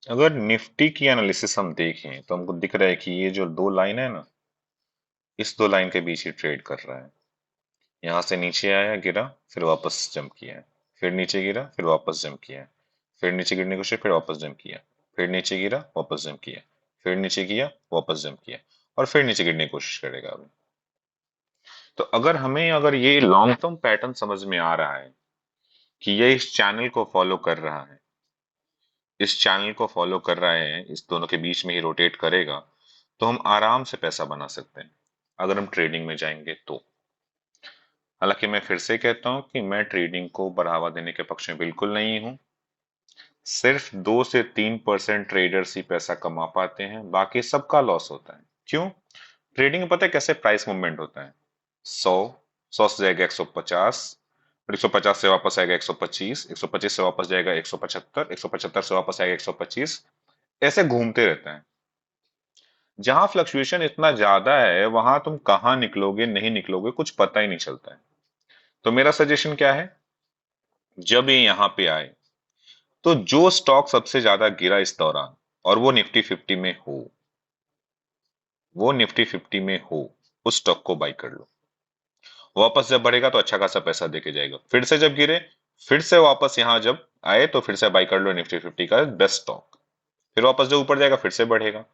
अगर निफ्टी की एनालिसिस हम देखें तो हमको दिख रहा है कि ये जो दो लाइन है ना, इस दो लाइन के बीच ही ट्रेड कर रहा है। यहाँ से नीचे आया, गिरा, फिर वापस जंप किया है, फिर नीचे गिरा, फिर वापस जंप किया है, फिर नीचे गिरने की कोशिश, फिर वापस जंप किया, फिर नीचे गिरा, वापस जंप किया, फिर नीचे किया, वापस जंप किया, और फिर नीचे गिरने की कोशिश करेगा अभी। तो अगर ये लॉन्ग टर्म पैटर्न समझ में आ रहा है कि ये इस चैनल को फॉलो कर रहा है, इस चैनल को फॉलो कर रहा है, इस दोनों के बीच में ही रोटेट करेगा, तो हम आराम से पैसा बना सकते हैं अगर हम ट्रेडिंग में जाएंगे तो। हालांकि मैं फिर से कहता हूं कि मैं ट्रेडिंग को बढ़ावा देने के पक्ष में बिल्कुल नहीं हूं। सिर्फ 2 से 3% ट्रेडर्स ही पैसा कमा पाते हैं, बाकी सबका लॉस होता है। क्यों? ट्रेडिंग में पता है कैसे प्राइस मूवमेंट होता है। 100, 100 से जाएगा 150, फिर 150 से वापस आएगा 125, 125 से वापस जाएगा 175, 175 से वापस आएगा 125, ऐसे घूमते रहते हैं। जहां फ्लक्चुएशन इतना ज्यादा है वहां तुम कहाँ निकलोगे नहीं निकलोगे कुछ पता ही नहीं चलता है। तो मेरा सजेशन क्या है, जब ये यहाँ पे आए तो जो स्टॉक सबसे ज्यादा गिरा इस दौरान, और वो निफ्टी 50 में हो, वो निफ्टी 50 में हो, उस स्टॉक को बाई कर लो। वापस जब बढ़ेगा तो अच्छा खासा पैसा देके जाएगा। फिर से जब गिरे, फिर से वापस यहां जब आए तो फिर से बाई कर लो निफ्टी 50 का बेस्ट स्टॉक। फिर वापस जब ऊपर जाएगा फिर से बढ़ेगा,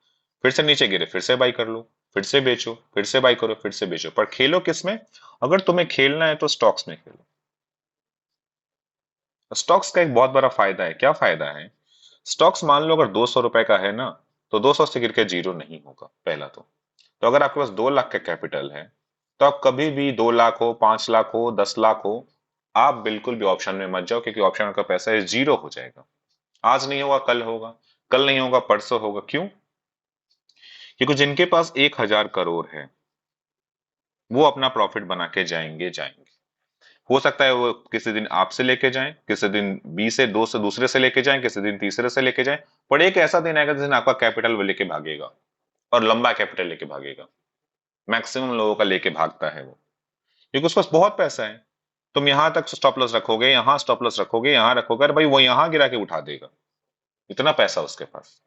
फिर से नीचे गिरे फिर से बाई कर लो, फिर से बेचो, फिर से बाई करो, फिर से बेचो। पर खेलो किसमें? अगर तुम्हें खेलना है तो स्टॉक्स में खेलो। स्टॉक्स का एक बहुत बड़ा फायदा है। क्या फायदा है? स्टॉक्स मान लो अगर 200 रुपए का है ना, तो 200 से गिर के जीरो नहीं होगा पहला तो अगर आपके पास 2 लाख का कैपिटल है, तो आप कभी भी 2 लाख हो, 5 लाख हो, 10 लाख हो, आप बिल्कुल भी ऑप्शन में मत जाओ, क्योंकि ऑप्शन का पैसा जीरो हो जाएगा। आज नहीं होगा कल होगा, कल नहीं होगा परसों होगा। क्यों? क्योंकि जिनके पास 1,000 करोड़ है वो अपना प्रॉफिट बना के जाएंगे जाएंगे। हो सकता है वो किसी दिन आपसे लेके जाएं, किसी दिन बी से दो से दूसरे से लेके जाएं, किसी दिन तीसरे से लेके जाएं, पर एक ऐसा दिन आएगा जिस दिन आपका कैपिटल वो लेके भागेगा, और लंबा कैपिटल लेके भागेगा। मैक्सिमम लोगों का लेके भागता है वो, क्योंकि उसके पास बहुत पैसा है। तुम यहां तक स्टॉप लॉस रखोगे, यहां स्टॉप लॉस रखोगे, यहां रखोगे, अरे भाई वो यहां गिरा के उठा देगा, इतना पैसा उसके पास।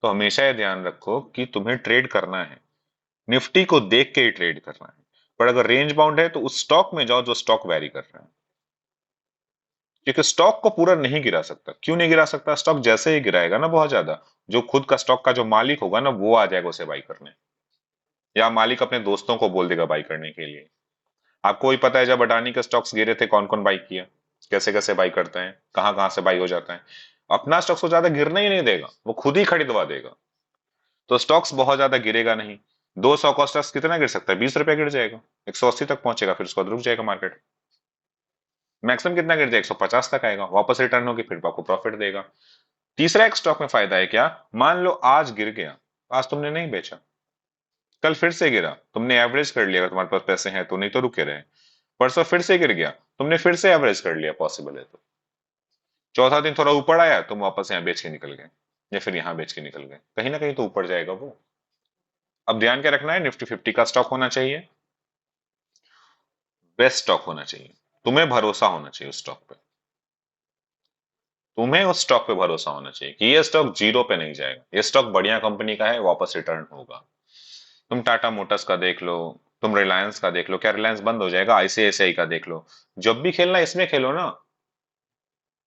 तो हमेशा ये ध्यान रखो कि तुम्हें ट्रेड करना है, निफ्टी को देख के ही ट्रेड करना है। पर अगर रेंज बाउंड है तो उस स्टॉक में जाओ जो स्टॉक वैरी कर रहा है, क्योंकि स्टॉक को पूरा नहीं गिरा सकता। क्यों नहीं गिरा सकता? स्टॉक जैसे ही गिराएगा ना बहुत ज्यादा, जो खुद का स्टॉक का जो मालिक होगा ना वो आ जाएगा उसे बाई करने, या मालिक अपने दोस्तों को बोल देगा बाई करने के लिए। आपको ही पता है जब अडानी के स्टॉक्स गिरे थे कौन कौन बाई किया, कैसे कैसे बाई करते हैं, कहां कहां से बाई हो जाता है। अपना स्टॉक्स को ज्यादा गिरने ही नहीं देगा, वो खुद ही खरीदवा देगा। तो स्टॉक्स बहुत ज्यादा गिरेगा नहीं। 200 का स्टॉक्स कितना गिर सकता है? 20 रुपया गिर जाएगा, 180 तक पहुंचेगा, फिर उसके बाद रुक जाएगा मार्केट। मैक्सिमम कितना गिर जाएगा? 150 तक आएगा, वापस रिटर्न होगी, फिर आपको प्रॉफिट देगा। तीसरा एक स्टॉक में फायदा है क्या, मान लो आज गिर गया, आज तुमने नहीं बेचा, कल फिर से गिरा, तुमने एवरेज कर लिया, अगर तुम्हारे पास पैसे हैं तो, नहीं तो रुके रहे। परसों फिर से गिर गया, तुमने फिर से एवरेज कर लिया, पॉसिबल है तो। चौथा दिन थोड़ा ऊपर आया, तुम वापस यहाँ बेच के निकल गए, या फिर यहाँ बेच के निकल गए, कहीं ना कहीं तो ऊपर जाएगा वो। अब ध्यान क्या रखना है, निफ्टी 50 का स्टॉक होना चाहिए, बेस्ट स्टॉक होना चाहिए, तुम्हें भरोसा होना चाहिए उस स्टॉक पे, तुम्हें उस स्टॉक पे भरोसा होना चाहिए कि ये स्टॉक जीरो पे नहीं जाएगा, ये स्टॉक बढ़िया कंपनी का है, वापस रिटर्न होगा। तुम टाटा मोटर्स का देख लो, तुम रिलायंस का देख लो, क्या रिलायंस बंद हो जाएगा? आईसीआईसीआई का देख लो। जब भी खेलना इसमें खेलो ना,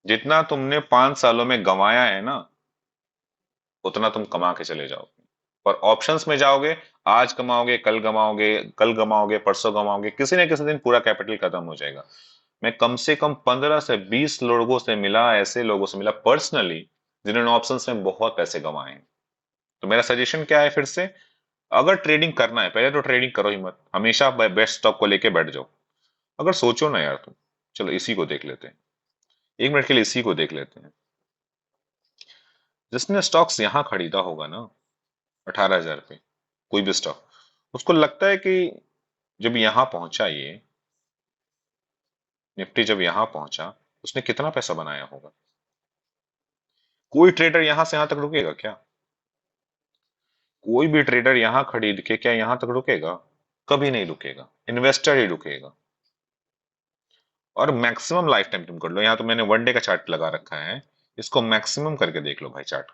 जितना तुमने 5 सालों में गंवाया है ना, उतना तुम कमा के चले जाओगे। पर ऑप्शंस में जाओगे, आज कमाओगे, कल गमाओगे, कल गमाओगे, परसों गमाओगे, किसी न किसी दिन पूरा कैपिटल खत्म हो जाएगा। मैं कम से कम 15 से 20 लोगों से मिला, ऐसे लोगों से मिला पर्सनली, जिन्होंने ऑप्शंस में बहुत पैसे गंवाए हैं। तो मेरा सजेशन क्या है फिर से, अगर ट्रेडिंग करना है पहले तो ट्रेडिंग करो ही मत, हमेशा बेस्ट स्टॉक को लेके बैठ जाओ। अगर सोचो ना यार तुम, चलो इसी को देख लेते हैं, 1 मिनट के लिए इसी को देख लेते हैं। जिसने स्टॉक्स यहां खरीदा होगा ना 18,000 पे, कोई भी स्टॉक, उसको लगता है कि जब यहां पहुंचा ये निफ्टी, जब यहां पहुंचा, उसने कितना पैसा बनाया होगा? कोई ट्रेडर यहां से यहां तक रुकेगा क्या? कोई भी ट्रेडर यहां खरीद के क्या यहां तक रुकेगा? कभी नहीं रुकेगा, इन्वेस्टर ही रुकेगा। और मैक्सिमम लाइफ टाइम तुम कर लो, यहाँ तो मैंने 1 डे का चार्ट लगा रखा है, इसको मैक्सिमम करके देख लो भाई, चार्ट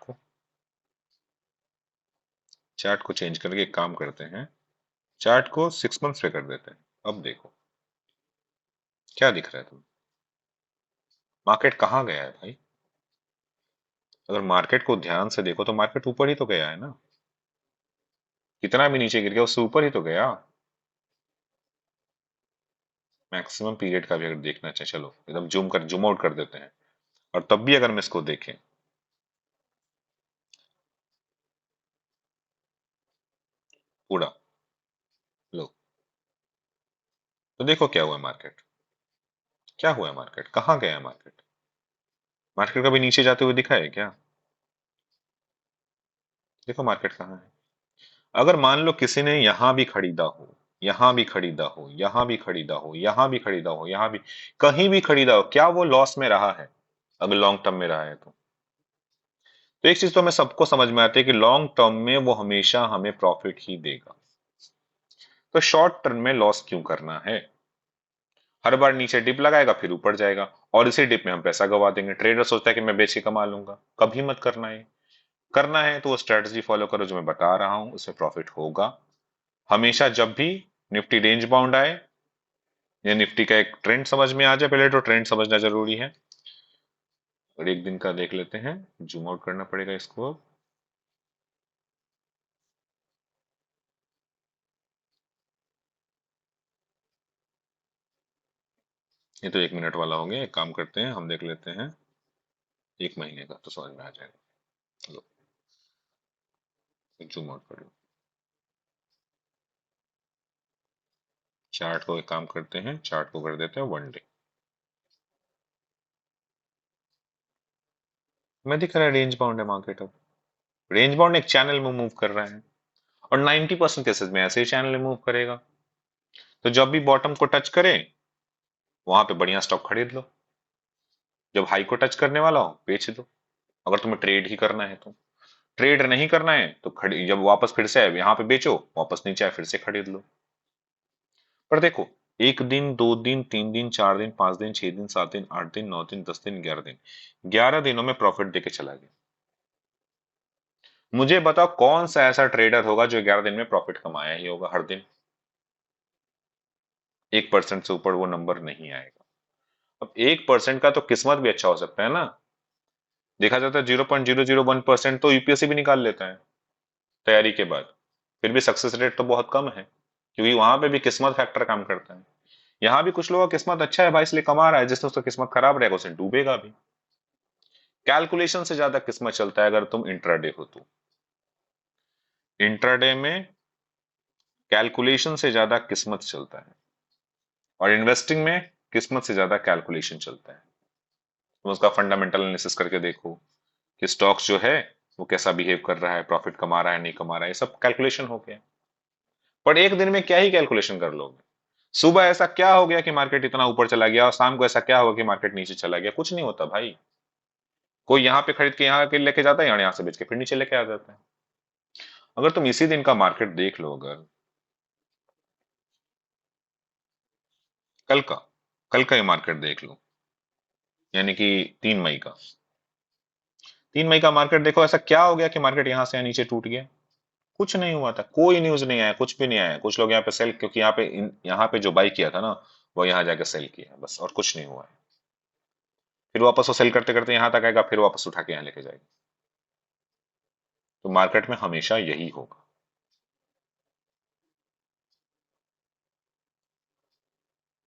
को चेंज करके एक काम करते हैं, चार्ट को 6 मंथ्स पे कर देते हैं। अब देखो क्या दिख रहा है तुम्हें, मार्केट कहाँ गया है भाई? अगर मार्केट को ध्यान से देखो तो मार्केट ऊपर ही तो गया है ना, कितना भी नीचे गिर गया उससे ऊपर ही तो गया। मैक्सिमम पीरियड का भी अगर देखना चाहिए, चलो एकदम जूम आउट कर देते हैं, और तब भी अगर हम इसको देखें, पूरा लो, तो देखो क्या हुआ मार्केट, क्या हुआ है मार्केट, कहाँ गया है मार्केट? मार्केट कभी नीचे जाते हुए दिखा है क्या? देखो मार्केट कहाँ है। अगर मान लो किसी ने यहां भी खरीदा हो, यहां भी खरीदा हो, यहां भी खरीदा हो, यहां भी खरीदा हो, यहां भी, कहीं भी खरीदा हो, क्या वो लॉस में रहा है? अगर लॉन्ग टर्म में रहा है तो एक चीज तो हमें सबको समझ में आती है कि लॉन्ग टर्म में वो हमेशा हमें प्रॉफिट ही देगा। तो शॉर्ट टर्म में लॉस क्यों करना है? हर बार नीचे डिप लगाएगा फिर ऊपर जाएगा, और इसी डिप में हम पैसा गवा देंगे। ट्रेडर सोचता है कि मैं बेच के कमा लूंगा, कभी मत करना है। करना है तो वो स्ट्रेटजी फॉलो करो जो मैं बता रहा हूं, उसमें प्रॉफिट होगा हमेशा। जब भी निफ्टी रेंज बाउंड आए या निफ्टी का एक ट्रेंड समझ में आ जाए, पहले तो ट्रेंड समझना जरूरी है। और एक दिन का देख लेते हैं, जूम आउट करना पड़ेगा इसको अब। ये तो 1 मिनट वाला हो गया, एक काम करते हैं हम देख लेते हैं 1 महीने का, तो समझ में आ जाएगा। लो, जूम आउट कर लो, चार्ट को एक काम करते हैं, चार्ट को कर देते हैं 1 डे। मैं दिख रहा है रेंज बाउंड है मार्केट अब, रेंज बाउंड एक चैनल में मूव कर रहा है, और 90% केसेस में ऐसे ही चैनल में मूव करेगा। तो जब भी बॉटम को टच करे वहां पे बढ़िया स्टॉक खरीद लो, जब हाई को टच करने वाला हो बेच दो, अगर तुम्हें ट्रेड ही करना है तो। ट्रेड नहीं करना है तो खड़ी, जब वापस फिर से आए यहाँ पे बेचो, वापस नीचे आए फिर से खरीद लो। पर देखो, 1 दिन, 2 दिन, 3 दिन, 4 दिन, 5 दिन, 6 दिन, 7 दिन, 8 दिन, 9 दिन, 10 दिन, 11 दिन, 11 दिनों में प्रॉफिट देके चला गया। मुझे बताओ कौन सा ऐसा ट्रेडर होगा जो 11 दिन में प्रॉफिट कमाया ही होगा हर दिन? 1% से ऊपर वो नंबर नहीं आएगा। अब 1% का तो किस्मत भी अच्छा हो सकता है ना। देखा जाता है 0.001% तो यूपीएससी भी निकाल लेता है तैयारी के बाद, फिर भी सक्सेस रेट तो बहुत कम है, क्योंकि वहां पे भी किस्मत फैक्टर काम करता है। यहाँ भी कुछ लोगों का किस्मत अच्छा है भाई इसलिए कमा रहा है, जिसने उसका किस्मत खराब रहेगा उसे डूबेगा भी। कैलकुलेशन से ज्यादा किस्मत चलता है अगर तुम इंट्राडे हो तो। इंट्राडे में कैलकुलेशन से ज्यादा किस्मत चलता है, और इन्वेस्टिंग में किस्मत से ज्यादा कैलकुलेशन चलता है। तुम उसका फंडामेंटल एनालिसिस करके देखो कि स्टॉक्स जो है वो कैसा बिहेव कर रहा है, प्रॉफिट कमा रहा है नहीं कमा रहा है, ये सब कैलकुलेशन हो गया। पर एक दिन में क्या ही कैलकुलेशन कर लोगे? सुबह ऐसा क्या हो गया कि मार्केट इतना ऊपर चला गया, और शाम को ऐसा क्या होगा कि मार्केट नीचे चला गया? कुछ नहीं होता भाई। कोई यहाँ पे खरीद के यहाँ के लेके जाता है, यहाँ से बेच के फिर नीचे लेके आ जाता है। अगर तुम इसी दिन का मार्केट देख लो, अगर कल का कल का ये मार्केट देख लो, यानी कि 3 मई का, 3 मई का मार्केट देखो, ऐसा क्या हो गया कि मार्केट यहां से यहाँ नीचे टूट गया? कुछ नहीं हुआ था, कोई न्यूज नहीं आया, कुछ भी नहीं आया। कुछ लोग यहाँ पे सेल, क्योंकि यहाँ पे जो बाई किया था ना, वो यहाँ जाके सेल किया बस, और कुछ नहीं हुआ है। फिर वापस वो सेल करते करते यहाँ तक आएगा, फिर वापस उठा के यहाँ लेके जाएगा। तो मार्केट में हमेशा यही होगा।